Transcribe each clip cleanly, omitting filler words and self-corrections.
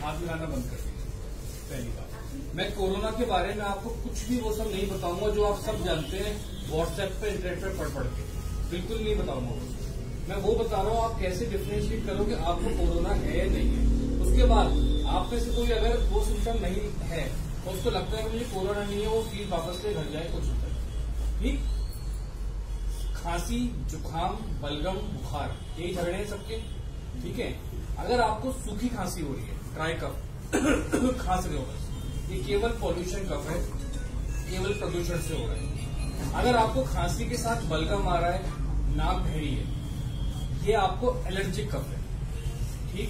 हाथ मिलाना बंद कर दीजिए। पहली बात, मैं कोरोना के बारे में आपको कुछ भी वो सब नहीं बताऊंगा जो आप सब जानते हैं व्हाट्सएप पे इंटरनेट पे पढ़ के, बिल्कुल नहीं बताऊंगा वो। मैं वो बता रहा हूँ आप कैसे डिफ्रेंशिएट करोगे आपको कोरोना है या नहीं है। उसके बाद आप में से कोई अगर वो सिम्टम नहीं है तो उसको लगता है कि मुझे कोरोना नहीं है, वो फीस वापस से घर जाए, कुछ होता है। ठीक, खांसी, जुकाम, बलगम, बुखार, यही झगड़े हैं सबके। ठीक है, अगर आपको सूखी खांसी हो रही है, ड्राई कफ खांस रहे हो बस, ये केवल पॉल्यूशन कफ है, केवल प्रदूषण से हो रहा है। अगर आपको खांसी के साथ बलगम आ रहा है, नाक बहरी है, ये आपको एलर्जिक कफ है। ठीक,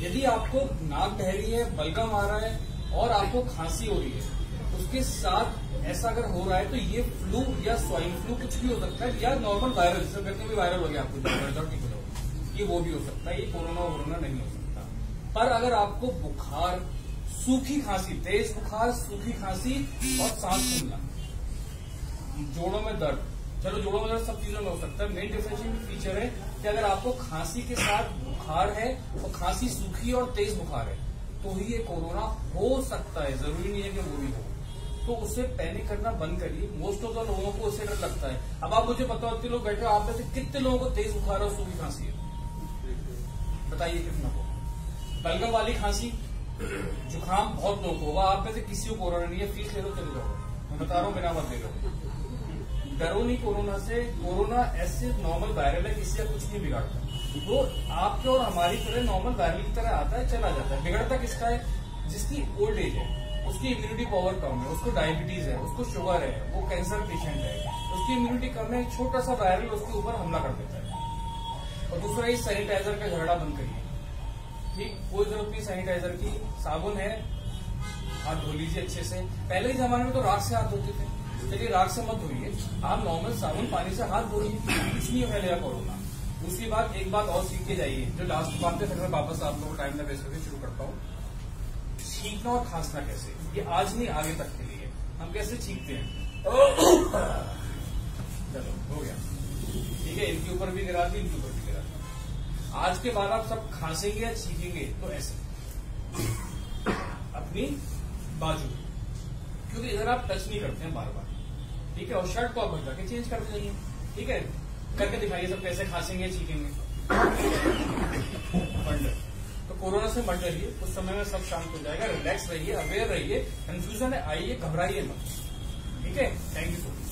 यदि आपको नाक बहरी है, बलगम आ रहा है और आपको खांसी हो रही है, उसके साथ ऐसा अगर हो रहा है तो ये फ्लू या स्वाइन फ्लू कुछ भी हो सकता है, या नॉर्मल वायरल, जिसे कहते हैं वायरल हो गया आपको, ये वो भी हो सकता है, ये कोरोना नहीं हो सकता। पर अगर आपको बुखार, सूखी खांसी, तेज बुखार, सूखी खांसी और सांस फूलना, जोड़ों में दर्द, चलो जोड़ों में दर्द सब चीजों में हो सकता है, मेन डिफरेंशिएटिंग फीचर है कि अगर आपको खांसी के साथ बुखार है और खांसी सूखी और तेज बुखार है तो ही ये कोरोना हो सकता है, जरूरी नहीं है कि वो भी हो। तो उससे पैनिक करना बंद करिए। मोस्ट ऑफ द लोगों को उससे डर लगता है। अब आप मुझे बताओ, इतने लोग बैठे हो, आप में से कितने लोगों को तेज बुखार और सूखी खांसी है? बताइए कितना को। बलगम वाली खांसी, जुकाम बहुत लोगों को होगा, आप में से किसी को कोरोना नहीं है, फीस ले लो चले जाओ। मैं बता रहा हूँ, बिना मत ले लो, डरो नहीं कोरोना से। कोरोना ऐसे नॉर्मल वायरल है, किसी का कुछ नहीं बिगाड़ता। वो आपके और हमारी तरह नॉर्मल वायरल की तरह आता है, चला जाता है। बिगड़ता किसका है? जिसकी ओल्ड एज है, उसकी इम्यूनिटी पावर कम है, उसको डायबिटीज है, उसको शुगर है, वो कैंसर पेशेंट है, उसकी इम्यूनिटी कम है, छोटा सा वायरल उसके ऊपर हमला कर देता है। और दूसरा, ये सैनिटाइजर का झगड़ा बंद करिए। ठीक, कोई जरूरत नहीं सैनिटाइजर की, साबुन है, हाथ धो लीजिए अच्छे से। पहले के जमाने में तो राख से हाथ धोते थे, चलिए राख से मत धोइए, आप नॉर्मल साबुन पानी से हाथ धोइए, कुछ नहीं फैलेगा कोरोना। दूसरी बात, एक बात और सीख के जाइए, जो लास्ट बात है, फिर मैं वापस आप लोगों को टाइम ना वेस्ट करके शुरू करता हूँ। छींकना और खांसना कैसे, ये आज नहीं आगे तक के लिए। हम कैसे छींकते हैं? चलो हो गया, ठीक है, इनके ऊपर भी गिरा दी, इनके ऊपर भी गिरा दी। आज के बाद आप सब खांसेंगे या छींकेंगे तो ऐसे अपनी बाजू, क्योंकि इधर आप टच नहीं करते हैं बार बार। ठीक है, और शर्ट को आप बदला के चेंज करते जाइए। ठीक है, करके दिखाइए सब कैसे खांसेंगे छींकेंगे। तो कोरोना से मत डरिए, कुछ समय में सब शांत हो जाएगा। रिलैक्स रहिए, अवेयर रहिए, कंफ्यूजन है आइए, घबराइए मत। ठीक है, थैंक यू सो मच।